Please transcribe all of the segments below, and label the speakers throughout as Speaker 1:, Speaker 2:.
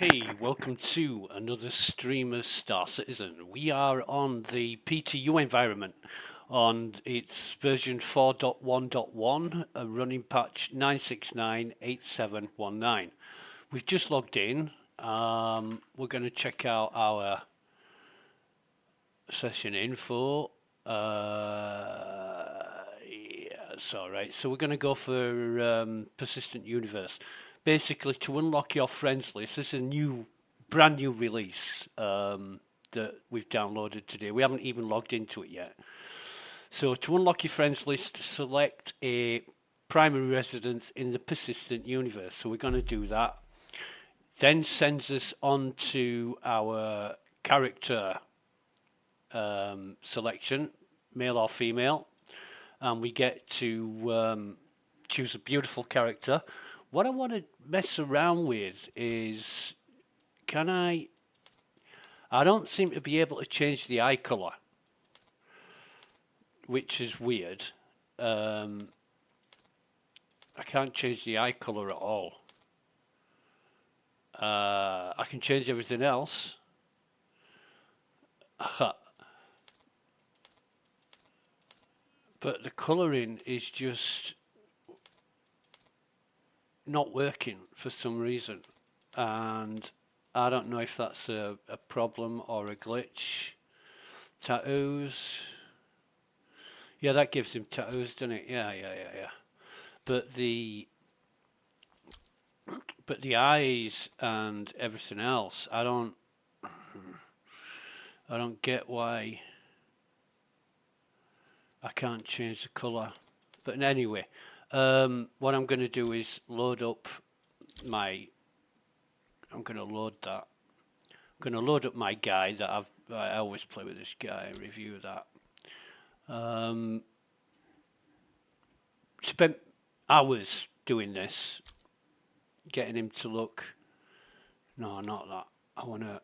Speaker 1: Hey, welcome to another stream of Star Citizen. We are on the PTU environment on its version 4.1.1, running patch 9698719. We've just logged in. We're going to check out our session info. It's all right. So we're going to go for Persistent Universe. Basically, to unlock your friends list, this is a brand new release that we've downloaded today. We haven't even logged into it yet. So to unlock your friends list, select a primary residence in the Persistent Universe. So we're going to do that. Then sends us on to our character selection, male or female, and we get to choose a beautiful character. What I want to mess around with is, I don't seem to be able to change the eye color, which is weird. I can't change the eye color at all. I can change everything else. But the coloring is just not working for some reason, and I don't know if that's a problem or a glitch. Tattoos, yeah, that gives him tattoos, doesn't it? Yeah. But the eyes and everything else, I don't get why I can't change the color. But anyway, what I'm going to do is load up my. I'm going to load that. I'm going to load up my guy that I always play with this guy and review that. Spent hours doing this, getting him to look. No, not that. I want to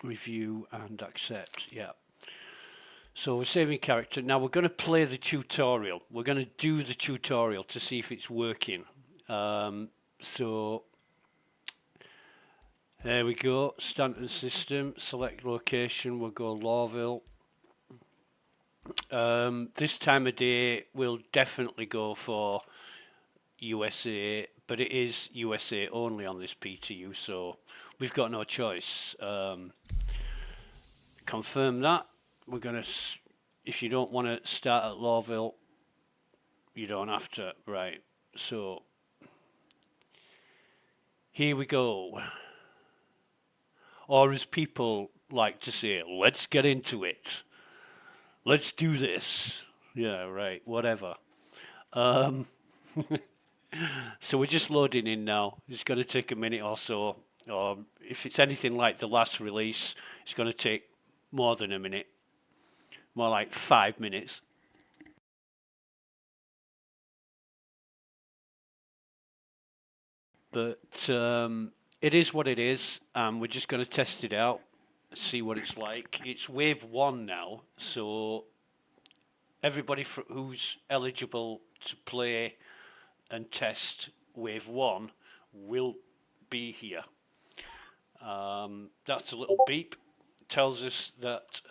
Speaker 1: review and accept. Yeah. So we're saving character. Now we're going to play the tutorial. We're going to do the tutorial to see if it's working. So there we go. Stanton system. Select location. We'll go Lawville. This time of day we'll definitely go for USA, but it is USA only on this PTU, so we've got no choice. Confirm that. We're going to, if you don't want to start at Lawville, you don't have to. Right, so here we go. Or as people like to say, let's get into it. Let's do this. Yeah, right, whatever. So we're just loading in now. It's going to take a minute or so. Or if it's anything like the last release, it's going to take more than a minute. More like 5 minutes. But it is what it is. We're just going to test it out, see what it's like. It's wave 1 now, so everybody who's eligible to play and test wave 1 will be here. That's a little beep. Tells us that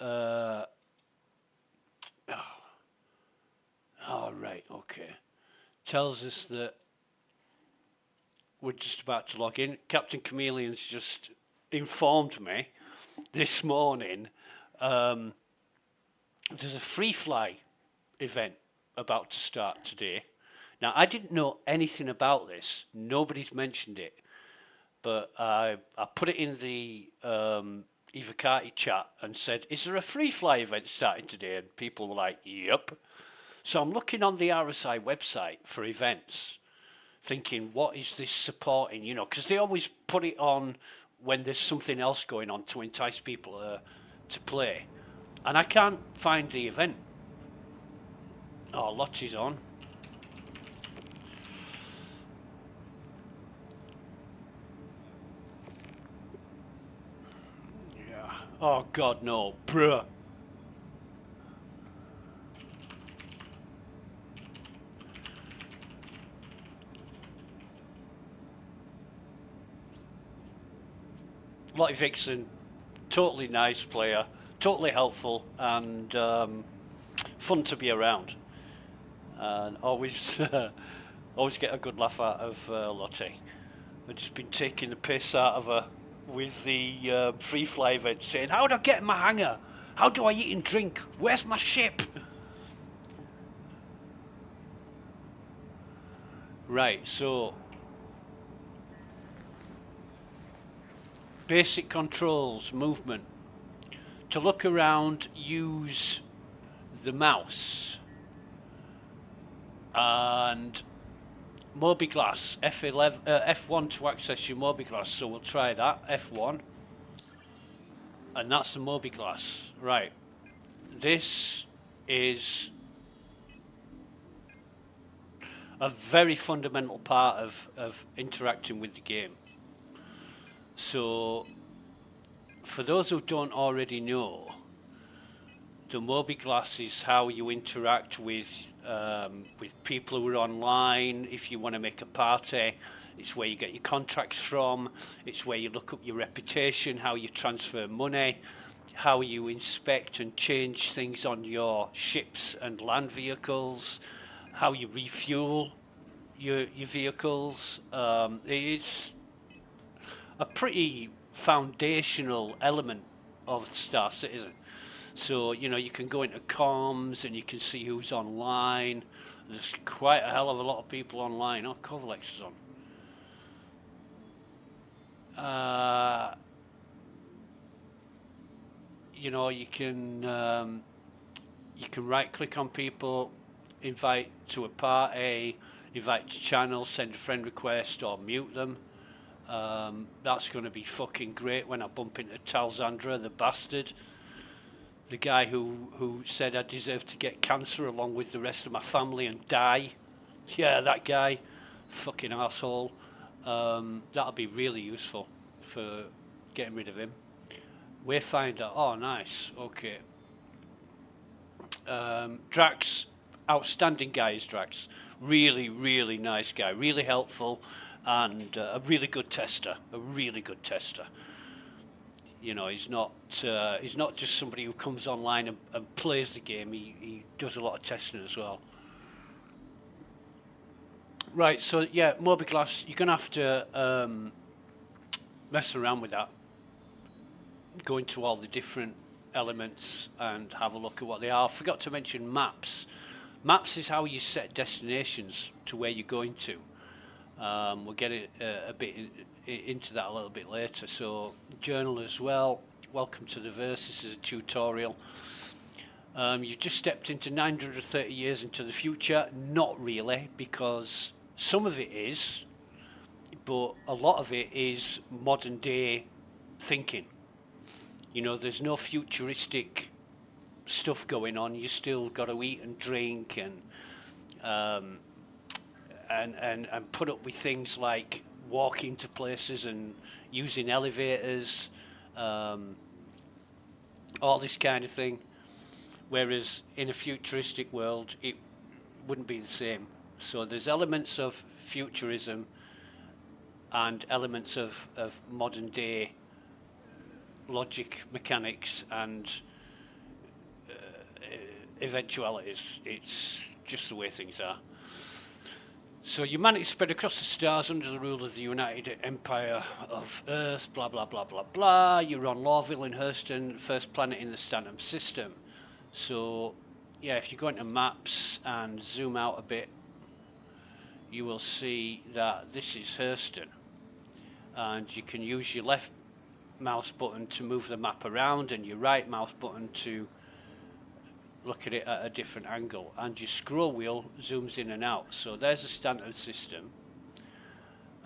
Speaker 1: right, okay. Tells us that we're just about to log in. Captain Chameleon's just informed me this morning there's a free fly event about to start today. Now, I didn't know anything about this. Nobody's mentioned it. But I put it in the Evocati chat and said, is there a free fly event starting today? And people were like, yep. So I'm looking on the RSI website for events, thinking, what is this supporting? You know, because they always put it on when there's something else going on to entice people to play. And I can't find the event. Oh, Lotch is on. Yeah. Oh, God, no. Bruh. Lottie Vixen, totally nice player, totally helpful, and fun to be around. And always, always get a good laugh out of Lottie. I've just been taking the piss out of her with the free fly event, saying, "How do I get my hangar? How do I eat and drink? Where's my ship?" Right, so basic controls, movement. To look around, use the mouse and Mobiglass, F1 to access your Mobiglass. So we'll try that, F1, and that's the Mobiglass. Right, this is a very fundamental part of interacting with the game. So for those who don't already know, the Mobiglass is how you interact with people who are online. If you want to make a party, it's where you get your contracts from. It's where you look up your reputation, how you transfer money, how you inspect and change things on your ships and land vehicles, how you refuel your vehicles. It's a pretty foundational element of Star Citizen. So, you know, you can go into comms and you can see who's online. There's quite a hell of a lot of people online. Oh, Kovalex is on. You know, you can right click on people, invite to a party, invite to channel, send a friend request or mute them. That's going to be fucking great when I bump into Talzandra, the bastard. The guy who said I deserve to get cancer along with the rest of my family and die. Yeah, that guy. Fucking arsehole. That'll be really useful for getting rid of him. Wayfinder. Oh, nice. Okay. Drax. Outstanding guy is Drax. Really, really nice guy. Really helpful. And a really good tester. A really good tester. You know, he's not just somebody who comes online and plays the game. He does a lot of testing as well. Right, so yeah, Mobiglass, you're going to have to mess around with that. Go into all the different elements and have a look at what they are. I forgot to mention maps. Maps is how you set destinations to where you're going to. We'll get a bit into that a little bit later. So journal as well. Welcome to the verse. This is a tutorial. You've just stepped into 930 years into the future. Not really, because some of it is, but a lot of it is modern day thinking. You know, there's no futuristic stuff going on. You still got to eat and drink and put up with things like walking to places and using elevators, all this kind of thing. Whereas in a futuristic world, it wouldn't be the same. So there's elements of futurism and elements of modern day logic, mechanics, and eventualities. It's just the way things are. So humanity spread across the stars under the rule of the United Empire of Earth, blah, blah, blah, blah, blah. You're on Lawville in Hurston, first planet in the Stanton system. So, yeah, if you go into maps and zoom out a bit, you will see that this is Hurston. And you can use your left mouse button to move the map around and your right mouse button to look at it at a different angle, and your scroll wheel zooms in and out. So there's the Stanton system,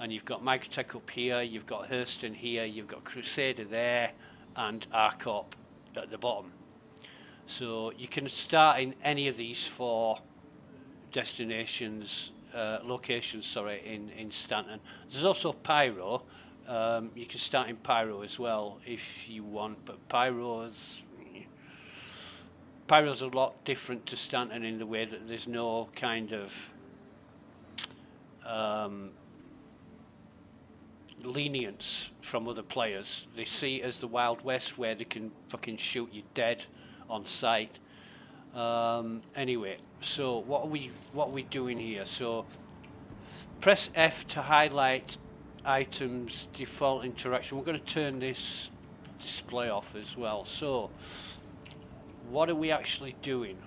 Speaker 1: and you've got Microtech up here, you've got Hurston here, you've got Crusader there, and Arcorp at the bottom. So you can start in any of these four destinations, locations, in Stanton. There's also Pyro. You can start in Pyro as well if you want, but Pyro's a lot different to Stanton in the way that there's no kind of lenience from other players. They see it as the Wild West where they can fucking shoot you dead on sight. Anyway, so what are we doing here? So press F to highlight items default interaction. We're going to turn this display off as well. So what are we actually doing?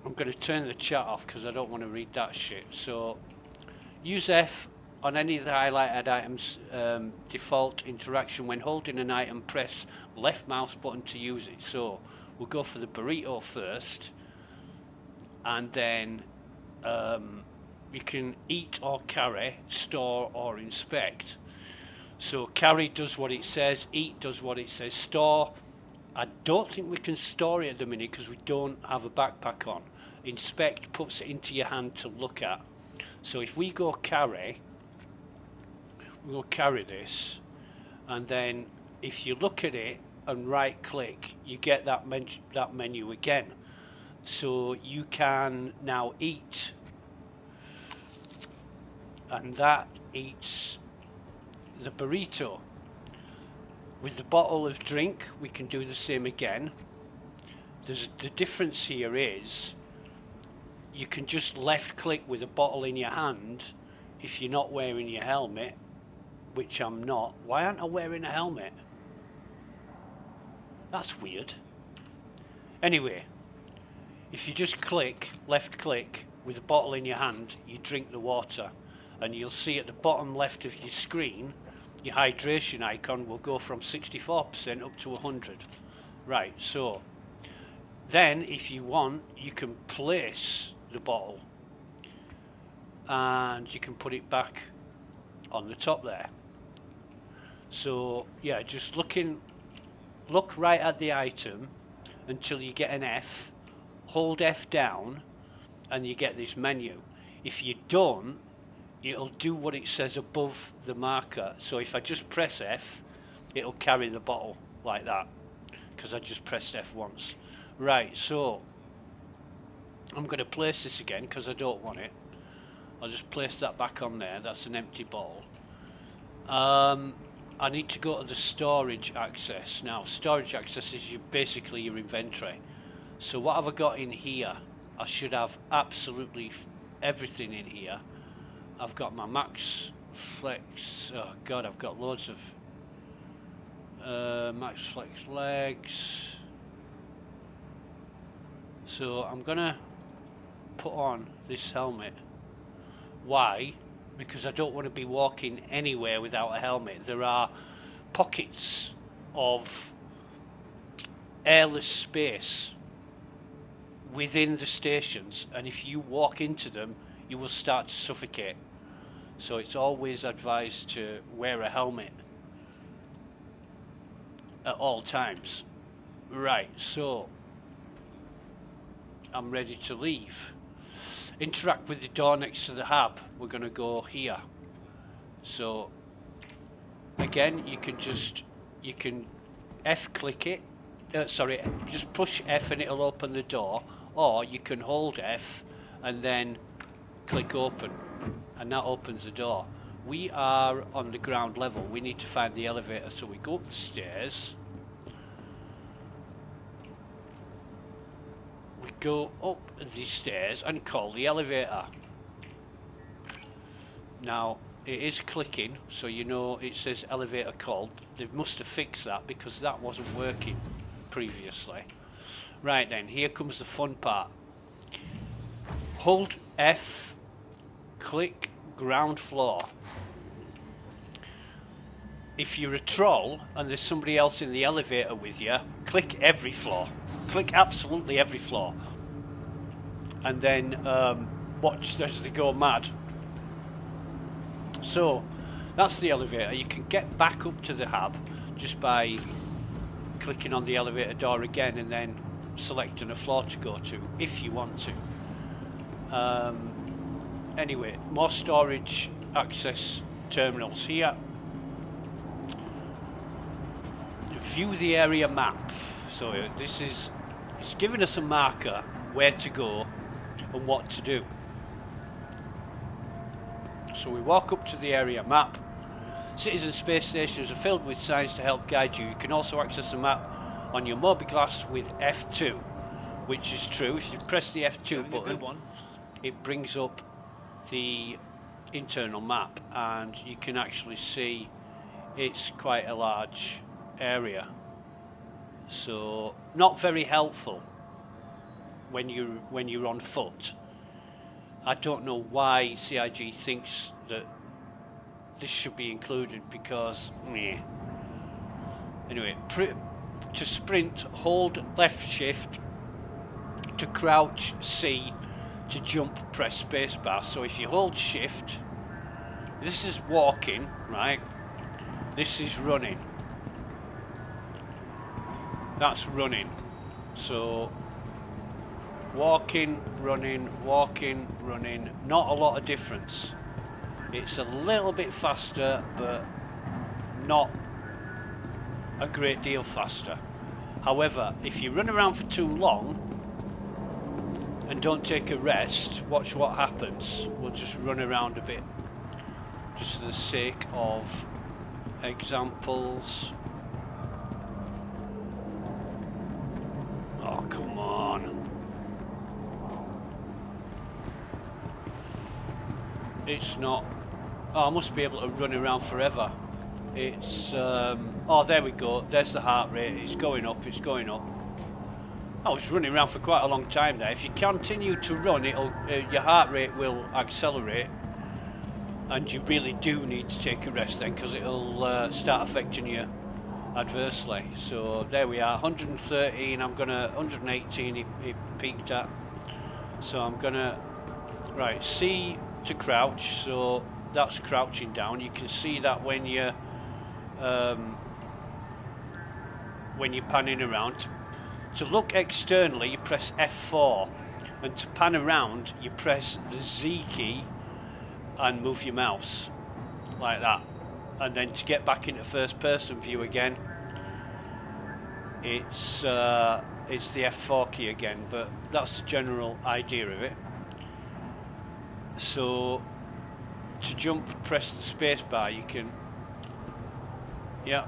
Speaker 1: I'm going to turn the chat off because I don't want to read that shit. So use F on any of the highlighted items default interaction. When holding an item, press left mouse button to use it. So we'll go for the burrito first, and then you can eat or carry, store or inspect. So carry does what it says, eat does what it says, store. I don't think we can store it at the minute because we don't have a backpack on. Inspect puts it into your hand to look at. So if we go carry, we'll carry this, and then if you look at it and right click, you get that menu again. So you can now eat, and that eats the burrito. With the bottle of drink, we can do the same again. The difference here is you can just left click with a bottle in your hand if you're not wearing your helmet, which I'm not. Why aren't I wearing a helmet? That's weird. Anyway, if you just click, left click with a bottle in your hand, you drink the water, and you'll see at the bottom left of your screen, your hydration icon will go from 64% up to 100. Right, so then if you want, you can place the bottle and you can put it back on the top there. So yeah, just look right at the item until you get an F, hold F down, and you get this menu. If you don't, it'll do what it says above the marker. So if I just press F, it'll carry the bottle like that because I just pressed F once. Right, so I'm going to place this again because I don't want it. I'll just place that back on there. That's an empty bottle. I need to go to the storage access. Now, storage access is basically your inventory. So what have I got in here? I should have absolutely everything in here. I've got my max flex. Oh god, I've got loads of max flex legs. So I'm gonna put on this helmet. Why? Because I don't want to be walking anywhere without a helmet. There are pockets of airless space within the stations, and if you walk into them, you will start to suffocate. So it's always advised to wear a helmet at all times. Right, so I'm ready to leave. Interact with the door next to the hub. We're going to go here. So again, you can F click it. Sorry, just push F and it'll open the door, or you can hold F and then click open, and that opens the door. We are on the ground level. We need to find the elevator, so we go up the stairs. We go up the stairs and call the elevator. Now it is clicking, so you know it says elevator called. They must have fixed that because that wasn't working previously. Right then, here comes the fun part. Hold F, click ground floor. If you're a troll and there's somebody else in the elevator with you, click every floor. Click absolutely every floor. And then watch as they go mad. So that's the elevator. You can get back up to the hub just by clicking on the elevator door again and then selecting a floor to go to if you want to. Anyway, more storage access terminals here. View the area map. So it's giving us a marker where to go and what to do. So we walk up to the area map. Citizen space stations are filled with signs to help guide you. You can also access the map on your mobile glass with F2, which is true. If you press the F2 button, it brings up the internal map, and you can actually see it's quite a large area. So not very helpful when you're on foot. I don't know why CIG thinks that this should be included, because meh. Anyway, to sprint, hold left shift. To crouch, C. To jump, press spacebar. So if you hold shift, this is walking, right? This is running. That's running. So walking, running, walking, running. Not a lot of difference. It's a little bit faster, but not a great deal faster. However, if you run around for too long and don't take a rest, watch what happens. We'll just run around a bit, just for the sake of examples. Oh, come on. It's not... Oh, I must be able to run around forever. It's... oh, there we go. There's the heart rate. It's going up. It's going up. I was running around for quite a long time there. If you continue to run, it'll your heart rate will accelerate. And you really do need to take a rest then, because it'll start affecting you adversely. So there we are, 113. I'm gonna 118. It peaked at. So I'm gonna C to crouch. So that's crouching down. You can see that when you're panning around. To look externally, you press F4, and to pan around, you press the Z key and move your mouse like that. And then to get back into first person view again, it's the F4 key again, but that's the general idea of it. So to jump, press the space bar. You can, yeah,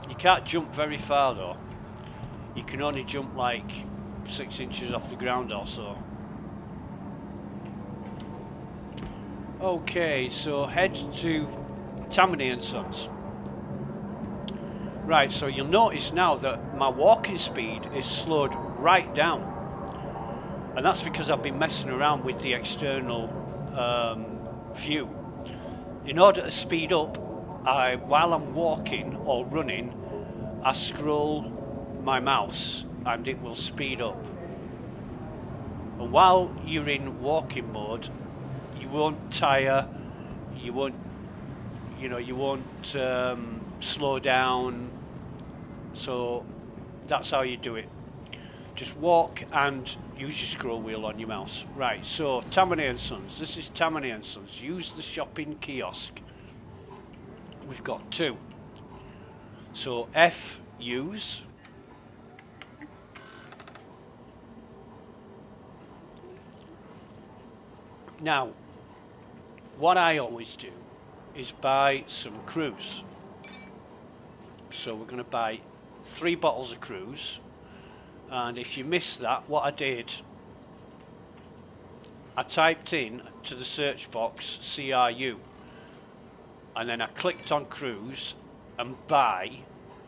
Speaker 1: you can't jump very far though. You can only jump like 6 inches off the ground or so. Okay, so head to Tammany and Sons. Right, so you'll notice now that my walking speed is slowed right down. And that's because I've been messing around with the external view. In order to speed up, while I'm walking or running, I scroll my mouse and it will speed up. And while you're in walking mode, you won't tire, you won't slow down. So that's how you do it. Just walk and use your scroll wheel on your mouse. Right, so Tammany and Sons. This is Tammany and Sons. Use the shopping kiosk. We've got 2. So F, use. Now, what I always do is buy some cruise. So we're going to buy 3 bottles of cruise. And if you missed that, what I did, I typed in to the search box CRU. And then I clicked on cruise and buy.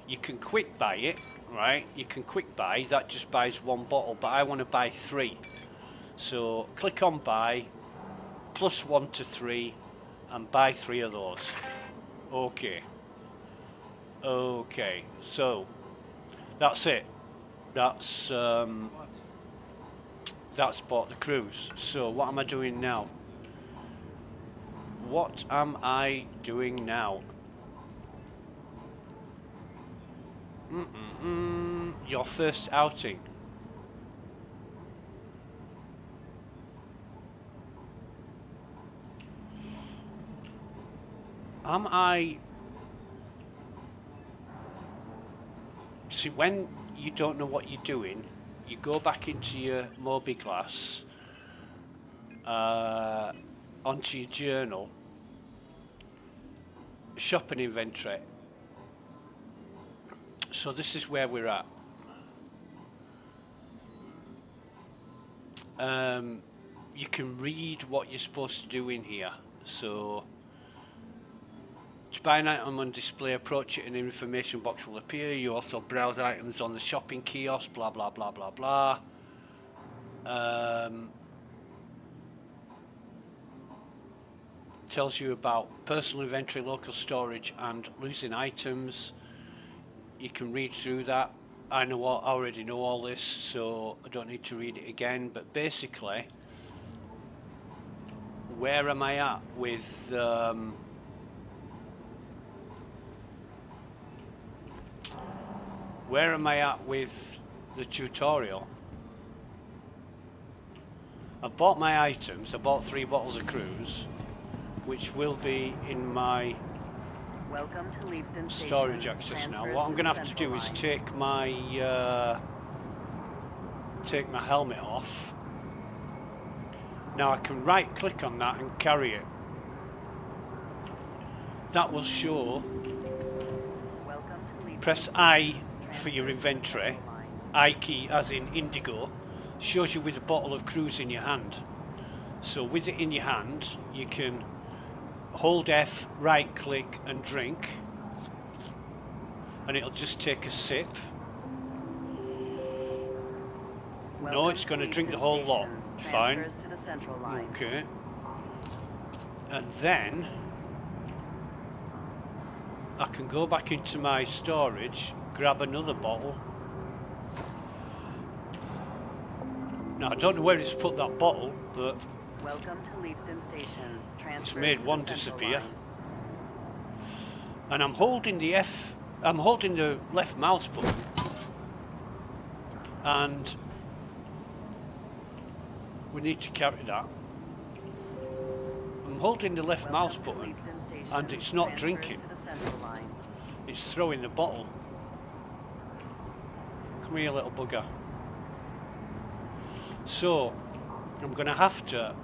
Speaker 1: You can quick buy it, right? You can quick buy. That just buys 1 bottle, but I want to buy 3. So click on buy. +1 to 3 and buy 3 of those. Okay, so that's it. That's bought the cruise. So what am I doing now? Your first outing. See, when you don't know what you're doing, you go back into your Mobiglass, onto your journal, shopping inventory. So this is where we're at. You can read what you're supposed to do in here. So to buy an item on display, approach it and an information box will appear. You also browse items on the shopping kiosk, blah blah blah blah blah. Tells you about personal inventory, local storage and losing items. You can read through that. I already know all this, so I don't need to read it again, but basically where am I at with where am I at with the tutorial? I bought my items. I bought 3 bottles of cruise, which will be in my storage access now. What I'm going to have to do is take my helmet off. Now I can right click on that and carry it. That will show. Press I for your inventory. I key as in indigo. Shows you with a bottle of cruise in your hand. So with it in your hand, you can hold F, right click and drink, and it'll just take a sip. No, it's going to drink the whole lot. Fine. Okay. And then I can go back into my storage, grab another bottle. Now I don't know where it's put that bottle, but it's made one disappear. And I'm holding the left mouse button, and we need to carry that. I'm holding the left mouse button and it's not drinking. It's throwing the bottle. Come here, little bugger. So I'm going to have to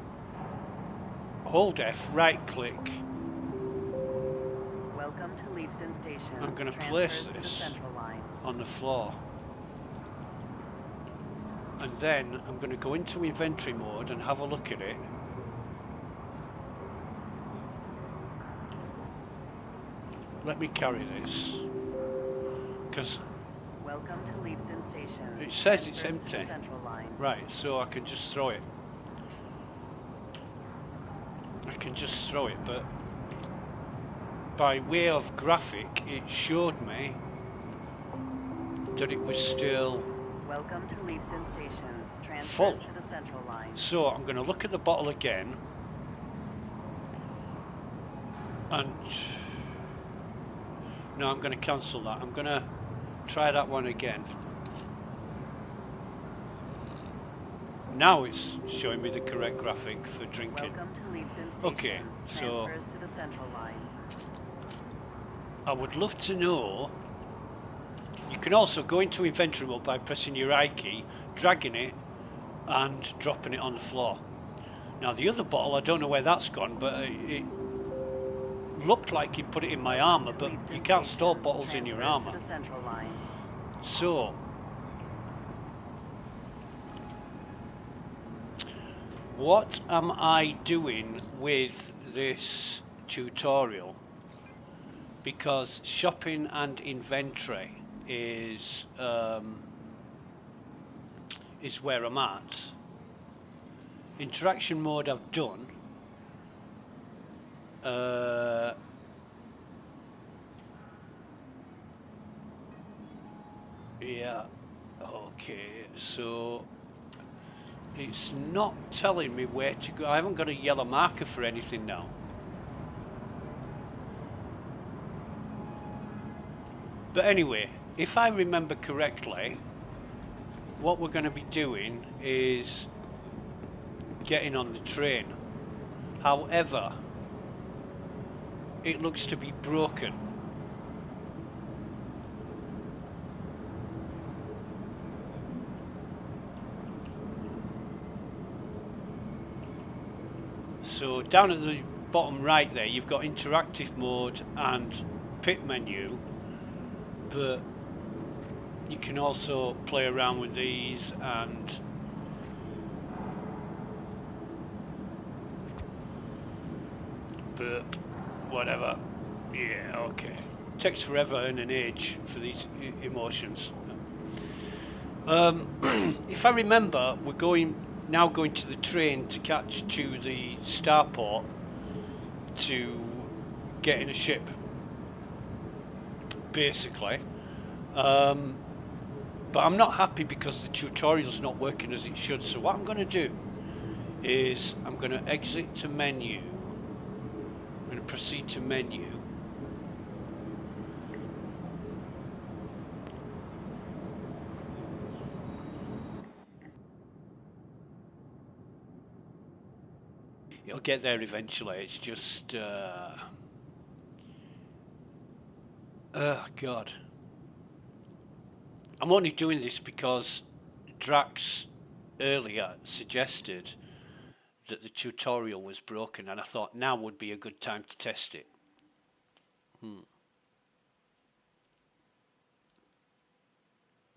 Speaker 1: hold F, right click. I'm going to place this on the floor. And then I'm going to go into inventory mode and have a look at it. Let me carry this, because it says it's empty. Right, so I can just throw it. I can just throw it, but by way of graphic, it showed me that it was still full. So I'm going to look at the bottle again, and no, I'm going to cancel that. I'm going to try that one again. Now it's showing me the correct graphic for drinking. Okay, so I would love to know. You can also go into inventory mode by pressing your I key, dragging it and dropping it on the floor. Now the other bottle, I don't know where that's gone, but it looked like you put it in my armour, but you can't store bottles in your armour. So what am I doing with this tutorial? Because shopping and inventory is where I'm at. Interaction mode I've done. Yeah, okay, so it's not telling me where to go. I haven't got a yellow marker for anything now. But anyway, if I remember correctly, what we're going to be doing is getting on the train. However, it looks to be broken. So down at the bottom right there, you've got interactive mode and pit menu, but you can also play around with these and burp, whatever. Yeah, okay. Takes forever and an age for these emotions. If I remember, we're now going to the train to catch to the starport to get in a ship, basically. But I'm not happy because the tutorial's not working as it should. So what I'm going to do is I'm going to exit to menu. I'm going to proceed to menu. It'll get there eventually. It's just oh god. I'm only doing this because Drax earlier suggested that the tutorial was broken, and I thought now would be a good time to test it.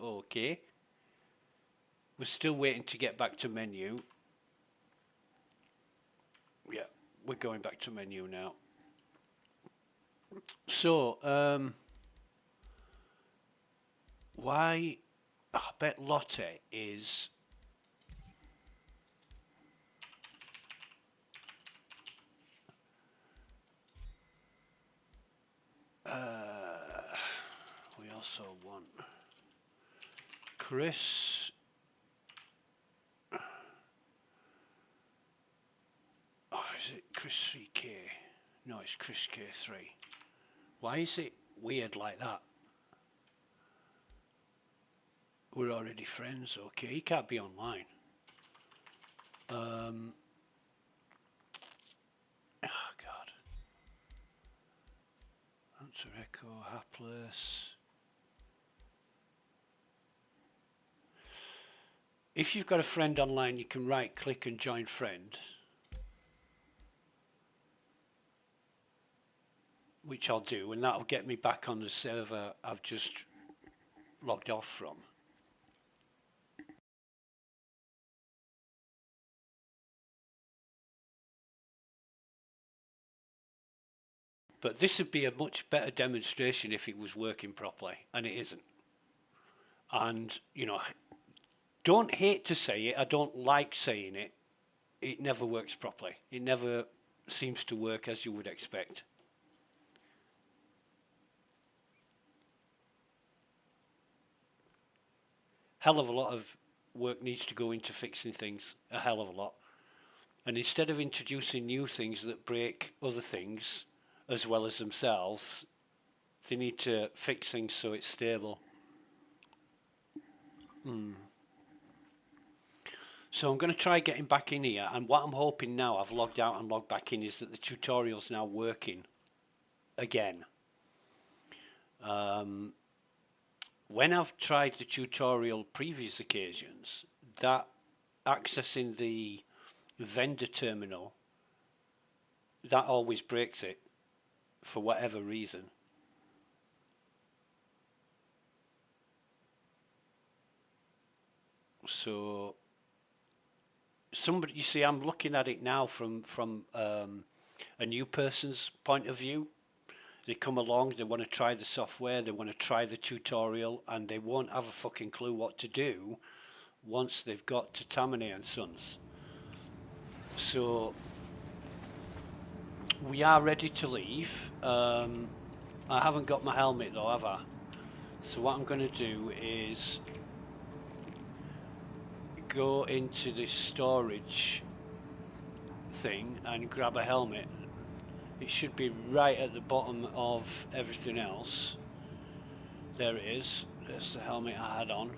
Speaker 1: Okay. We're still waiting to get back to menu. Yeah, we're going back to menu now. So, why? I bet Lotte is. We also want Chris. Oh, is it Chris 3K? No, it's Chris K3. Why is it weird like that? We're already friends, okay. He can't be online. Oh, God. Answer echo, hapless. If you've got a friend online, you can right click and join friend, which I'll do, and that'll get me back on the server I've just logged off from. But this would be a much better demonstration if it was working properly, and it isn't. And, you know, don't hate to say it, I don't like saying it, it never works properly. It never seems to work as you would expect. Hell of a lot of work needs to go into fixing things, a hell of a lot. And instead of introducing new things that break other things as well as themselves, they need to fix things so it's stable. So I'm going to try getting back in here, and what I'm hoping now, I've logged out and logged back in, is that the tutorial's now working again. When I've tried the tutorial previous occasions, that accessing the vendor terminal, that always breaks it for whatever reason. So somebody, you see, I'm looking at it now from a new person's point of view. They come along, they want to try the software, they want to try the tutorial, and they won't have a fucking clue what to do once they've got to Tammany and Sons. So we are ready to leave. I haven't got my helmet though, have I? So what I'm going to do is go into this storage thing and grab a helmet. It should be right at the bottom of everything else. There it is. There's the helmet I had on.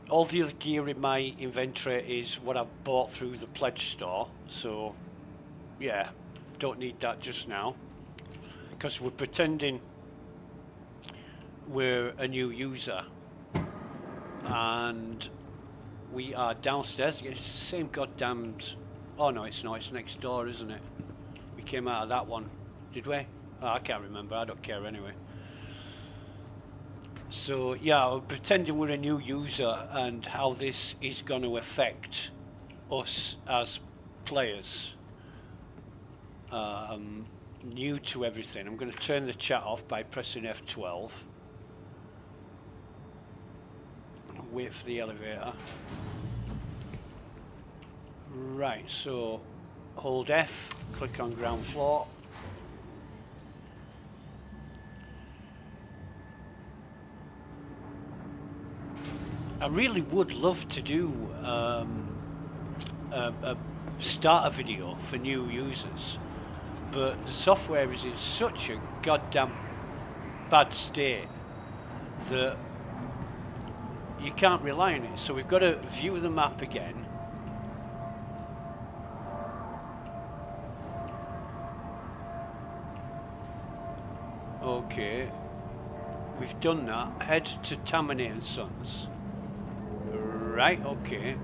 Speaker 1: All the other gear in my inventory is what I bought through the pledge store, so yeah, don't need that just now, because we're pretending we're a new user and we are downstairs. It's the same goddamn Oh no, it's not. It's next door, isn't it? We came out of that one, did we? Oh, I can't remember. I don't care anyway. So yeah, we're pretending we're a new user and how this is going to affect us as players. New to everything. I'm going to turn the chat off by pressing F12. Wait for the elevator. Right, so hold F, click on ground floor. I really would love to do a starter video for new users, but the software is in such a goddamn bad state that you can't rely on it. So we've got to view the map again. Okay, we've done that. Head to Tammany and Sons. Right, okay.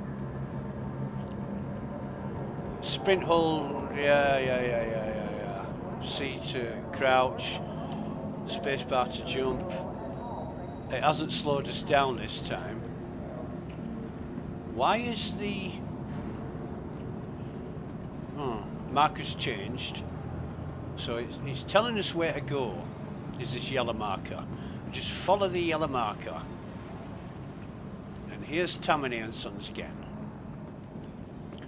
Speaker 1: Sprint hold, yeah. C to crouch, spacebar to jump. It hasn't slowed us down this time. Why is the marker's changed? So it's telling us where to go. Is this yellow marker? Just follow the yellow marker. And here's Tammany and Sons again.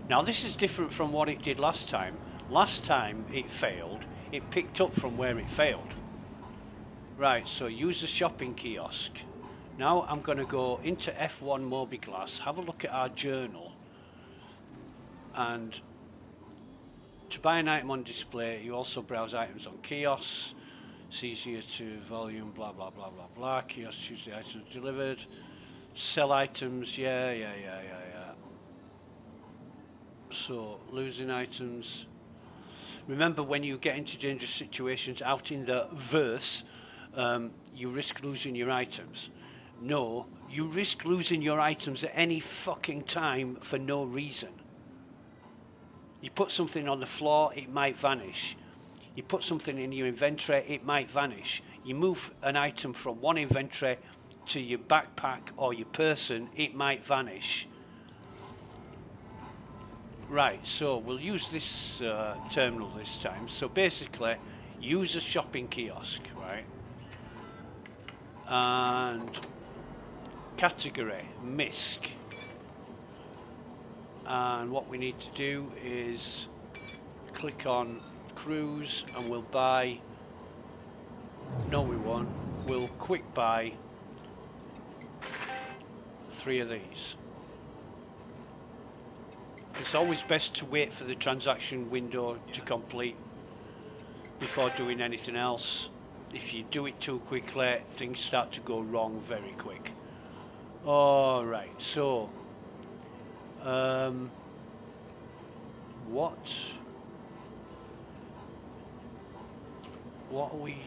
Speaker 1: Now this is different from what it did last time. Last time it failed, it picked up from where it failed. Right, so use the shopping kiosk. Now I'm going to go into F1 Mobiglass, have a look at our journal, and to buy an item on display, you also browse items on kiosks. It's easier to volume, blah, blah, blah, blah, blah. Kiosk, choose the items delivered. Sell items, yeah. So, losing items. Remember, when you get into dangerous situations out in the verse, you risk losing your items. No, you risk losing your items at any fucking time for no reason. You put something on the floor, it might vanish. You put something in your inventory, it might vanish. You move an item from one inventory to your backpack or your person, it might vanish. Right, so we'll use this terminal this time. So basically, use a shopping kiosk, right? And category, MISC. And what we need to do is click on cruise and we'll buy, no we won't, we'll quick buy 3 of these. It's always best to wait for the transaction window to complete before doing anything else. If you do it too quickly, things start to go wrong very quick. Alright, so what are we,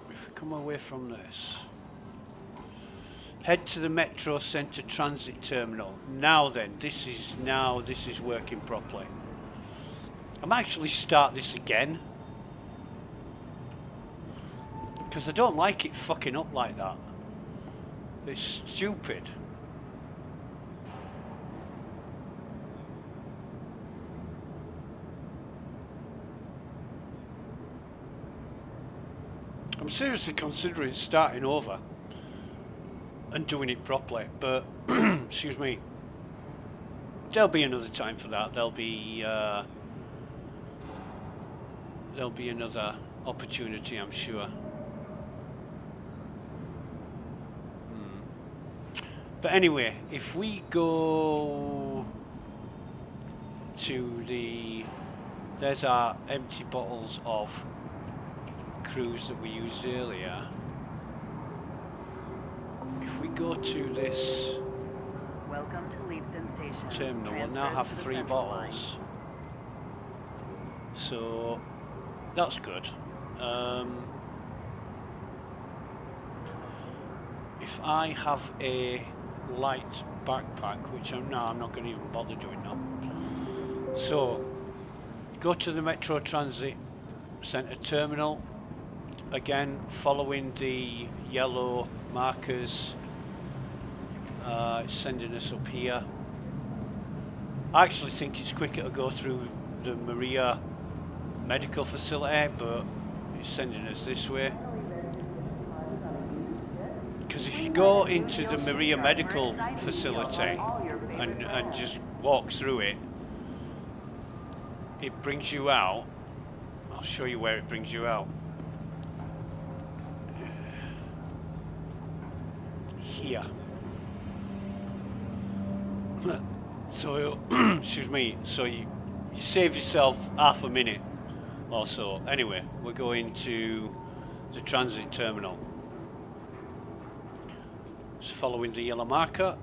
Speaker 1: if we come away from this, head to the Metro Centre Transit Terminal. Now then, this is working properly. I might actually start this again, because I don't like it fucking up like that. It's stupid. I'm seriously considering starting over and doing it properly, but excuse me, there'll be another time for that. There'll be another opportunity, I'm sure. But anyway, if we go to there's our empty bottles of cruise that we used earlier. If we go to this
Speaker 2: Welcome to Leavesden Station.
Speaker 1: terminal, we'll now have 3 bottles. So that's good. If I have a light backpack, which I'm not going to even bother doing that. So, go to the Metro Transit Centre terminal. Again, following the yellow markers, it's sending us up here. I actually think it's quicker to go through the Maria medical facility, but it's sending us this way. Because if you go into the Maria medical facility and just walk through it, it brings you out. I'll show you where it brings you out. Here. So, excuse me, so you save yourself half a minute or so. Anyway, we're going to the transit terminal. Just following the yellow marker.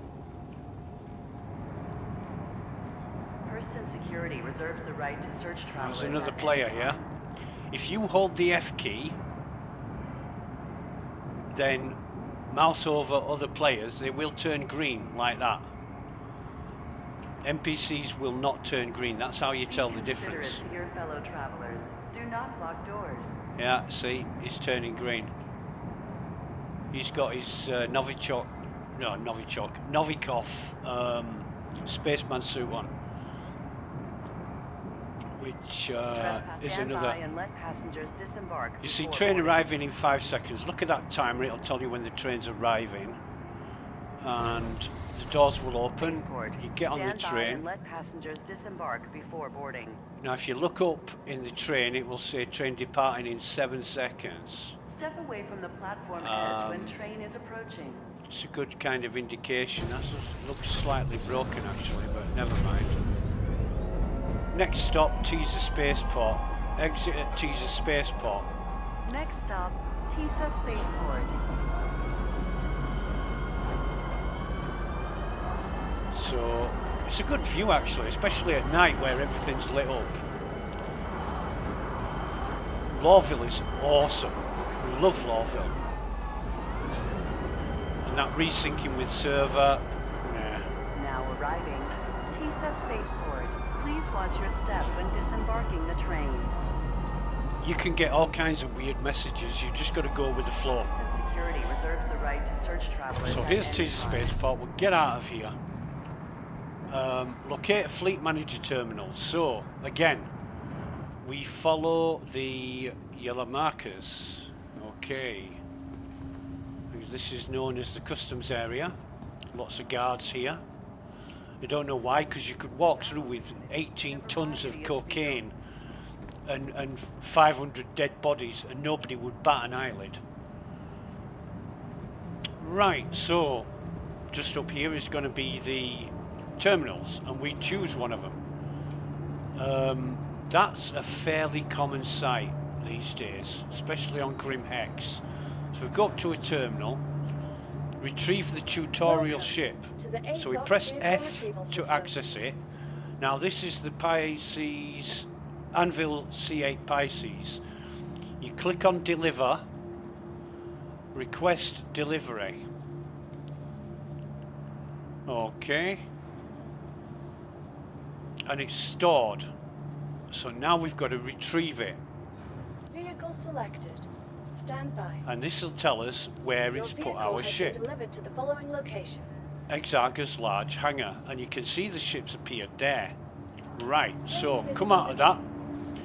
Speaker 2: Person security reserves the right to search travelers.
Speaker 1: There's another
Speaker 2: at
Speaker 1: player
Speaker 2: any
Speaker 1: here.
Speaker 2: time.
Speaker 1: If you hold the F key, then mouse over other players, they will turn green like that. NPCs will not turn green. That's how you tell the
Speaker 2: Considerate
Speaker 1: difference.
Speaker 2: to your fellow travelers. Do not block doors.
Speaker 1: Yeah, see, he's turning green. He's got his Novichok, Novikov spaceman suit on, which is
Speaker 2: Stand
Speaker 1: another.
Speaker 2: by and let passengers disembark
Speaker 1: You see,
Speaker 2: before
Speaker 1: train
Speaker 2: boarding.
Speaker 1: arriving in 5 seconds. Look at that timer. It'll tell you when the train's arriving, and the doors will open.
Speaker 2: Spaceport.
Speaker 1: You get on the
Speaker 2: Stand by
Speaker 1: train.
Speaker 2: and let passengers disembark before boarding.
Speaker 1: Now, if you look up in the train, it will say train departing in 7 seconds.
Speaker 2: Step away from the platform edge when
Speaker 1: Um,
Speaker 2: train is approaching.
Speaker 1: It's a good kind of indication. That looks slightly broken actually, but never mind. Next stop, Teaser Spaceport. Exit at Teaser Spaceport.
Speaker 2: Next stop, TISA Spaceport.
Speaker 1: So it's a good view actually, especially at night where everything's lit up. Lawville is awesome. We love Lawville. And that resyncing with server. Yeah.
Speaker 2: Now arriving, TISA Spaceport. Please watch your step when disembarking the train.
Speaker 1: You can get all kinds of weird messages. You just got to go with the flow.
Speaker 2: And security reserves the right to search travelers.
Speaker 1: So
Speaker 2: at
Speaker 1: here's
Speaker 2: any
Speaker 1: Teaser
Speaker 2: time.
Speaker 1: Spaceport. We'll get out of here. Locate a fleet manager terminal. So again, we follow the yellow markers. Okay. This is known as the customs area. Lots of guards here. I don't know why, because you could walk through with 18 tons of cocaine and 500 dead bodies and nobody would bat an eyelid. Right, so just up here is going to be the terminals, and we choose one of them. That's a fairly common sight these days, especially on Grim Hex. So we go up to a terminal, retrieve the tutorial ship. So we press F to access it. Now this is the Pisces, Anvil C8 Pisces. You click on deliver, request delivery. Okay. And it's stored. So now we've got to retrieve it.
Speaker 3: Vehicle selected. Stand by.
Speaker 1: And this will tell us where
Speaker 3: Your
Speaker 1: it's put
Speaker 3: vehicle
Speaker 1: our
Speaker 3: has
Speaker 1: ship.
Speaker 3: been delivered to the following location.
Speaker 1: Exarga's large hangar. And you can see the ships appeared there. Right, so
Speaker 3: Thanks,
Speaker 1: come out of that.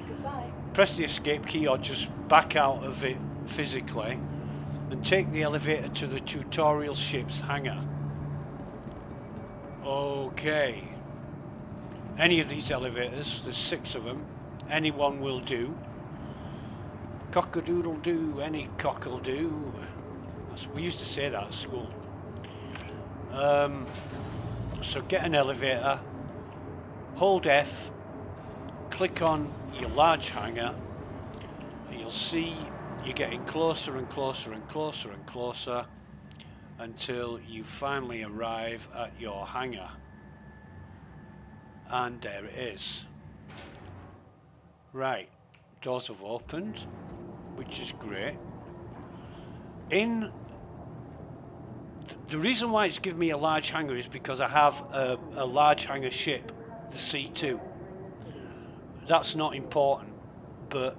Speaker 3: Goodbye.
Speaker 1: Press the escape key or just back out of it physically. And take the elevator to the tutorial ship's hangar. Okay. Any of these elevators, there's 6 of them. Any one will do. Cock-a-doodle-doo, any cock'll do. We used to say that at school. So get an elevator, hold F, click on your large hangar, and you'll see you're getting closer and closer and closer and closer until you finally arrive at your hangar. And there it is. Right, doors have opened, which is great. The reason why it's given me a large hangar is because I have a large hangar ship, the C2. that's not important, but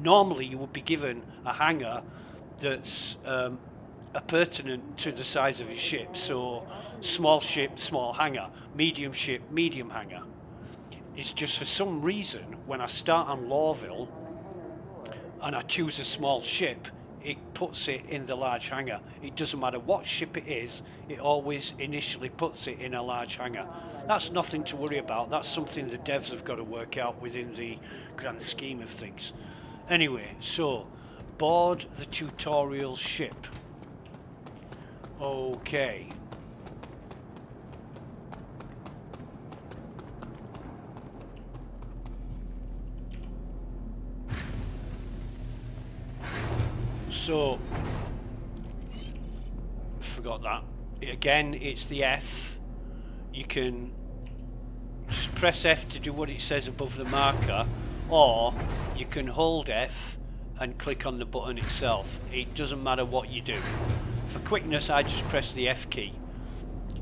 Speaker 1: normally you would be given a hangar that's pertinent to the size of your ship. So small ship, small hangar, medium ship, medium hangar. It's just for some reason when I start on Lawville and I choose a small ship, it puts it in the large hangar. It doesn't matter what ship it is, it always initially puts it in a large hangar. That's nothing to worry about. That's something the devs have got to work out within the grand scheme of things. Anyway, so board the tutorial ship. Okay. So, forgot that. Again, it's the F. You can just press F to do what it says above the marker, or you can hold F and click on the button itself. It doesn't matter what you do. For quickness, I just press the F key.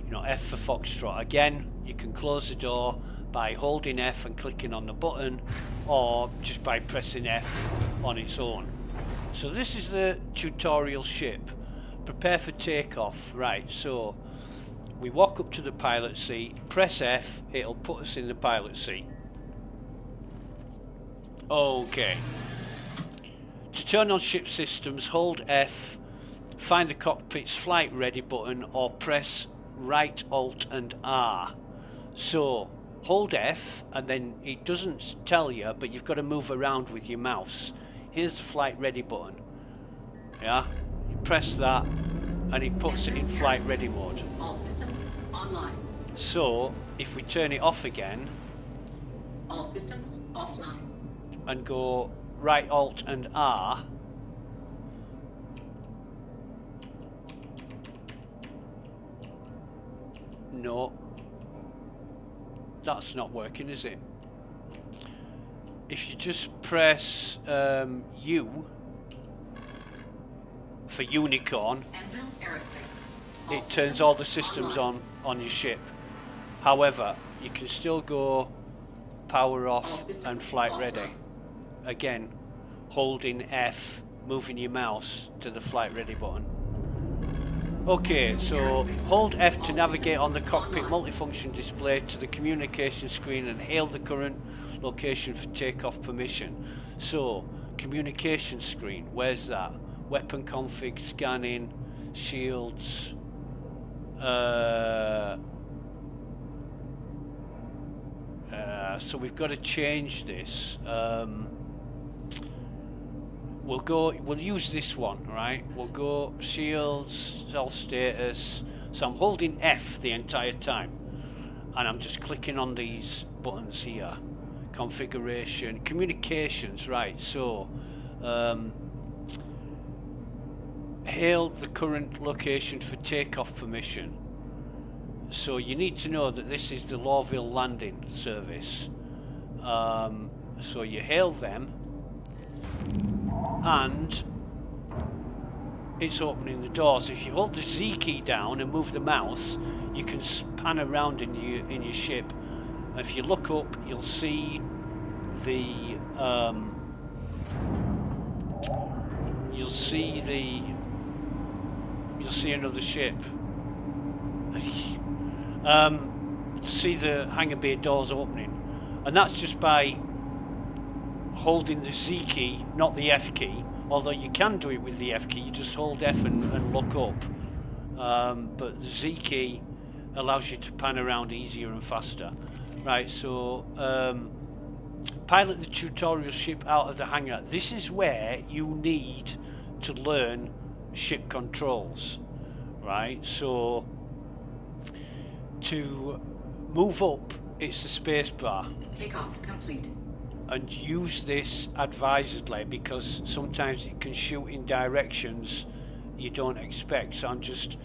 Speaker 1: You know, F for Foxtrot. Again, you can close the door by holding F and clicking on the button, or just by pressing F on its own. So this is the tutorial ship. Prepare for takeoff. Right, so we walk up to the pilot seat, press F, it'll put us in the pilot seat. Okay. To turn on ship systems, hold F, find the cockpit's flight ready button, or press right Alt and R. So hold F, and then it doesn't tell you, but you've got to move around with your mouse. Here's the flight ready button. Yeah, you press that and it puts it in flight ready mode.
Speaker 4: All systems online.
Speaker 1: So if we turn it off again,
Speaker 4: All systems offline.
Speaker 1: and go right Alt and R, no, that's not working, is it? If you just press U for unicorn,
Speaker 4: Anvil Aerospace.
Speaker 1: it turns all the systems on your ship. However, you can still go power off and flight ready. Again, holding F, moving your mouse to the flight ready button. Okay, so hold F to navigate on the cockpit multifunction display to the communication screen and hail the current location for takeoff permission. So, communication screen, where's that? Weapon config, scanning, shields. So we've got to change this. We'll use this one, right? We'll go shields, self status. So I'm holding F the entire time, and I'm just clicking on these buttons here. Configuration, communications, right? So hail the current location for takeoff permission. So you need to know that this is the Lawville landing service. So you hail them, and it's opening the doors. If you hold the Z key down and move the mouse, you can span around in your ship. If you look up, you'll see the you'll see another ship. See the hangar bay doors opening, and that's just by holding the Z key, not the F key. Although you can do it with the F key, you just hold F and look up. But the Z key allows you to pan around easier and faster. Right, so pilot the tutorial ship out of the hangar. This is where you need to learn ship controls. Right, so to move up, it's the space bar.
Speaker 4: Takeoff complete.
Speaker 1: And use this advisedly, because sometimes it can shoot in directions you don't expect. So I'm just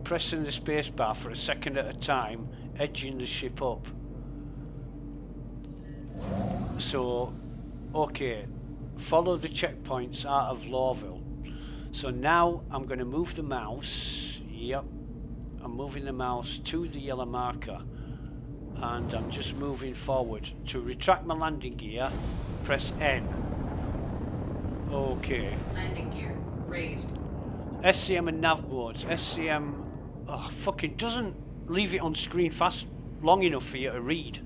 Speaker 1: pressing the space bar for a second at a time, edging the ship up. So, okay, follow the checkpoints out of Lawville. So now I'm going to move the mouse. Yep, I'm moving the mouse to the yellow marker. and I'm just moving forward. To retract my landing gear, press N. Okay.
Speaker 4: Landing gear raised.
Speaker 1: SCM and nav modes. SCM fucking doesn't leave it on screen fast long enough for you to read.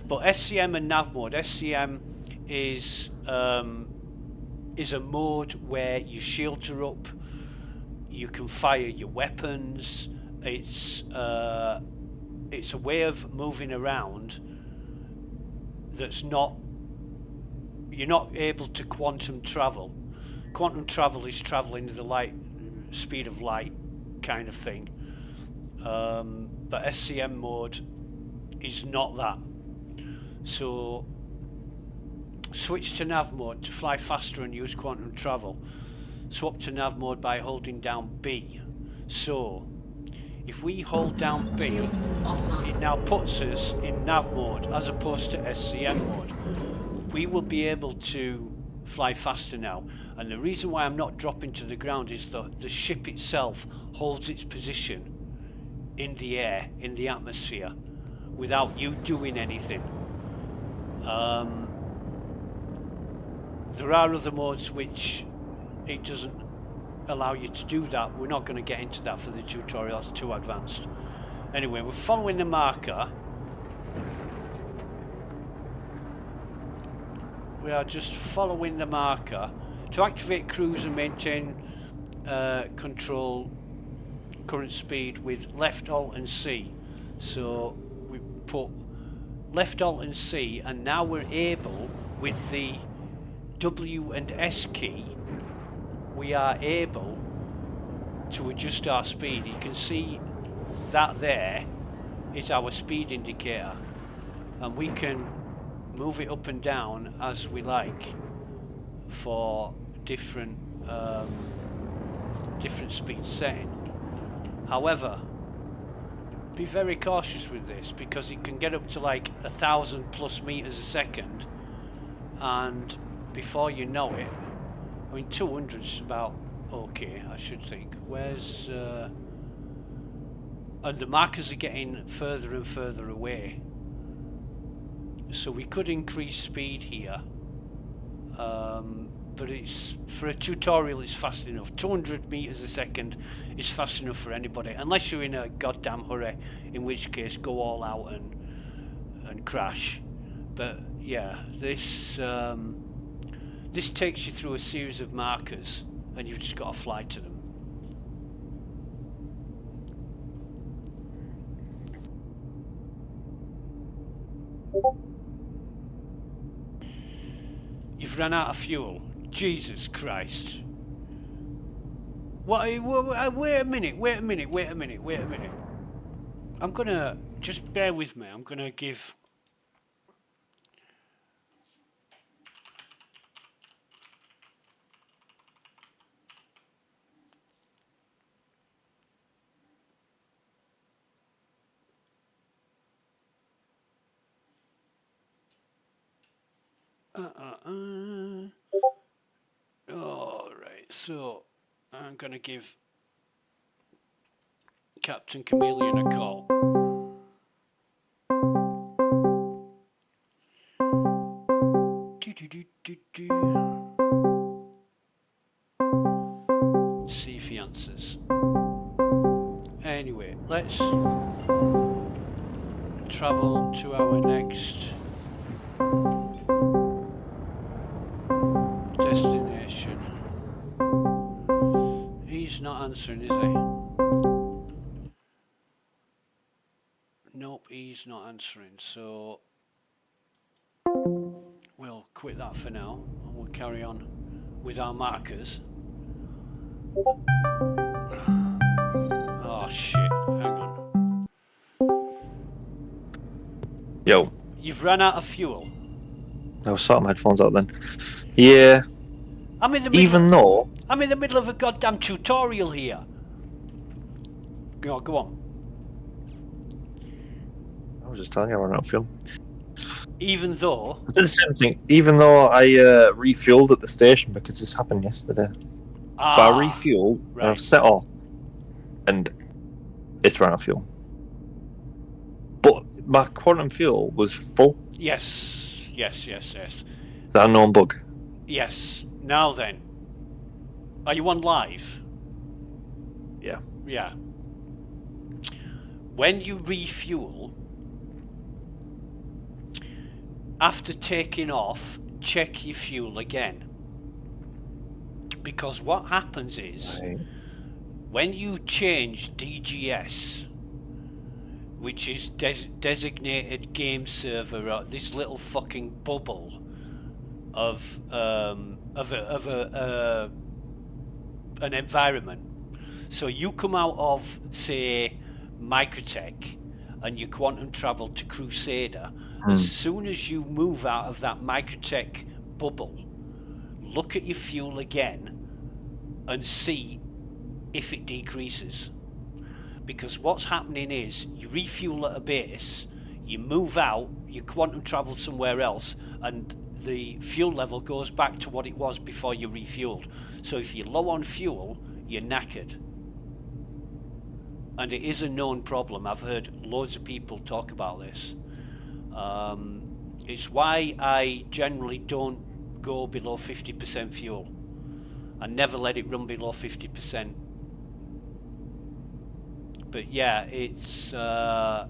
Speaker 1: But SCM and nav mode. SCM is a mode where your shields are up, you can fire your weapons. It's a way of moving around that's not, you're not able to quantum travel. Quantum travel is traveling at the light speed of light kind of thing, but SCM mode is not that. So switch to nav mode to fly faster and use quantum travel. Swap to nav mode by holding down B. So if we hold down B,
Speaker 4: Shields offline.
Speaker 1: it now puts us in nav mode as opposed to SCM mode. We will be able to fly faster now, and the reason why I'm not dropping to the ground is that the ship itself holds its position in the air, in the atmosphere, without you doing anything. There are other modes which it doesn't allow you to do that. We're not going to get into that for the tutorial, it's too advanced. Anyway, we're following the marker. We are just following the marker. To activate cruise and maintain control current speed with left Alt and C. So we put left Alt and C, and now we're able, with the W and S key, we are able to adjust our speed. You can see that there is our speed indicator, and we can move it up and down as we like for different different speed setting. However, be very cautious with this, because it can get up to like 1,000+ meters a second, and before you know it, I mean 200 is about okay, I should think. Where's and the markers are getting further and further away, so we could increase speed here, but it's, for a tutorial, it's fast enough. 200 meters a second is fast enough for anybody, unless you're in a goddamn hurry, in which case go all out and crash. But yeah, this this takes you through a series of markers, and you've just got to fly to them. You've run out of fuel. Jesus Christ. What? Wait a minute. I'm gonna, just bear with me. I'm gonna give... Alright, so I'm gonna give Captain Chameleon a call. See if he answers. Anyway, let's travel to our next destination. He's not answering, is he? Nope, he's not answering, so we'll quit that for now and we'll carry on with our markers. Oh shit, hang on.
Speaker 5: Yo.
Speaker 1: You've run out of fuel.
Speaker 5: I was sorting my headphones out then. Yeah.
Speaker 1: I'm in the middle I'm in the middle of a goddamn tutorial here. Go on.
Speaker 5: I was just telling you I ran out of fuel.
Speaker 1: Even though...
Speaker 5: I did the same thing. Even though I refueled at the station, because this happened yesterday. But I refueled, and I've set off, and it's ran out of fuel. But my quantum fuel was full.
Speaker 1: Yes, yes, yes, yes.
Speaker 5: Is that a known bug?
Speaker 1: Yes. Now then. Are you on live?
Speaker 5: Yeah.
Speaker 1: Yeah. When you refuel, after taking off, check your fuel again. Because what happens is,
Speaker 5: Right.
Speaker 1: when you change DGS, which is designated game server, this little fucking bubble of an environment. So you come out of, say, Microtech, and you quantum travel to Crusader. As soon as you move out of that Microtech bubble, look at your fuel again and see if it decreases. Because what's happening is, you refuel at a base, you move out, you quantum travel somewhere else, and the fuel level goes back to what it was before you refueled. So if you're low on fuel, you're knackered. And it is a known problem. I've heard loads of people talk about this. It's why I generally don't go below 50% fuel. I never let it run below 50%. But yeah, it's a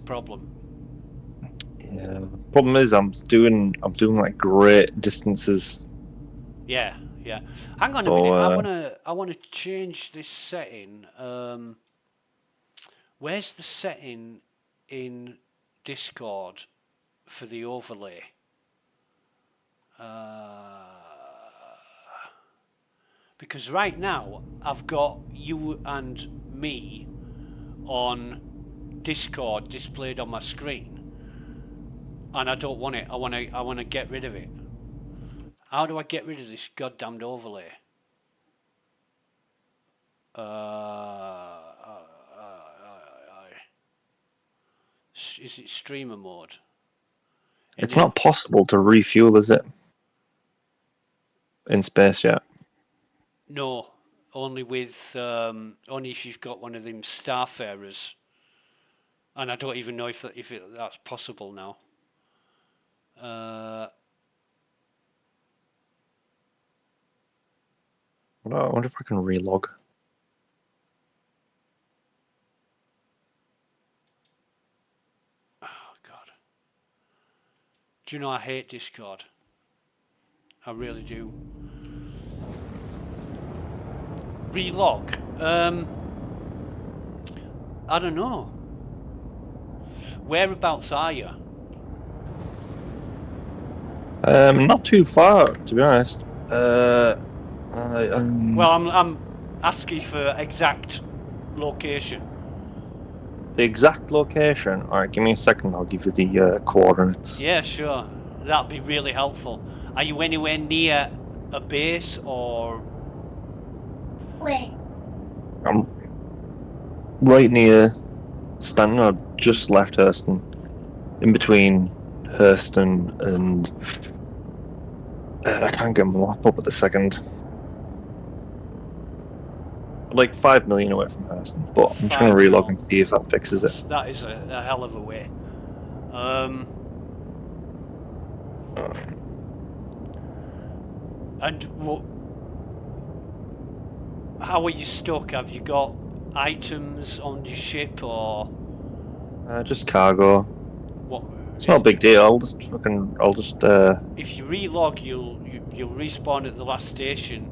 Speaker 1: problem.
Speaker 5: Yeah. Problem is, I'm doing like great distances.
Speaker 1: Yeah, yeah. Hang on a
Speaker 5: So,
Speaker 1: minute. I wanna change this setting. Where's the setting in Discord for the overlay? Because right now I've got you and me on Discord displayed on my screen, and I don't want it. I want to get rid of it. How do I get rid of this goddamned overlay? Is it streamer mode?
Speaker 5: it's not possible to refuel, is it? In space yet?
Speaker 1: No, only with only if you've got one of them Starfarers, and I don't even know if that's possible now.
Speaker 5: I wonder if I can relog.
Speaker 1: Oh God! Do you know I hate Discord? I really do. Relog. I don't know. Whereabouts are you?
Speaker 5: Not too far, to be honest.
Speaker 1: Well, I'm asking for exact location.
Speaker 5: The exact location. All right, give me a second. I'll give you the coordinates.
Speaker 1: Yeah, sure. That'd be really helpful. Are you anywhere near a base or?
Speaker 5: I'm right near Stanton. I just left Hurston. In between Hurston and I can't get my map up at the second. Like 5 million away from Hurston, but I'm trying to relog and see if that fixes it.
Speaker 1: That is a hell of a way. And how are you stuck? Have you got items on your ship or?
Speaker 5: Just cargo.
Speaker 1: What?
Speaker 5: It's not a big deal. I'll just.
Speaker 1: If you relog, you'll respawn at the last station.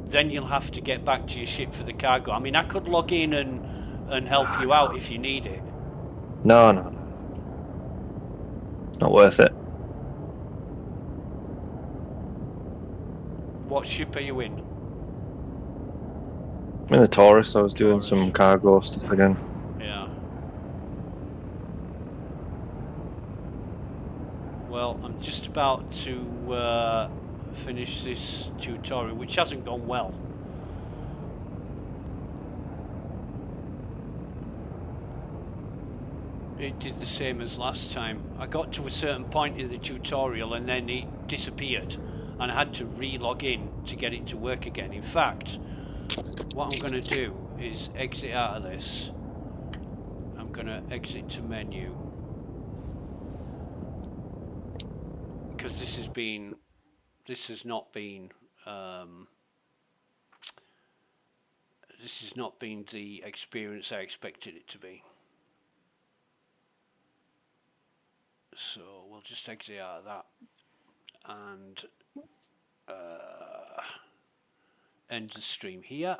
Speaker 1: Then you'll have to get back to your ship for the cargo. I mean, I could log in and help you out if you need it.
Speaker 5: No. Not worth it.
Speaker 1: What ship are you in?
Speaker 5: I'm in the Taurus. I was doing some cargo stuff again.
Speaker 1: Yeah. Well, I'm just about to finish this tutorial, which hasn't gone well. It did the same as last time. I got to a certain point in the tutorial and then it disappeared, and I had to re-log in to get it to work again. In fact, what I'm going to do is exit out of this. I'm gonna exit to menu because this has not been the experience I expected it to be. So we'll just exit out of that and end the stream here.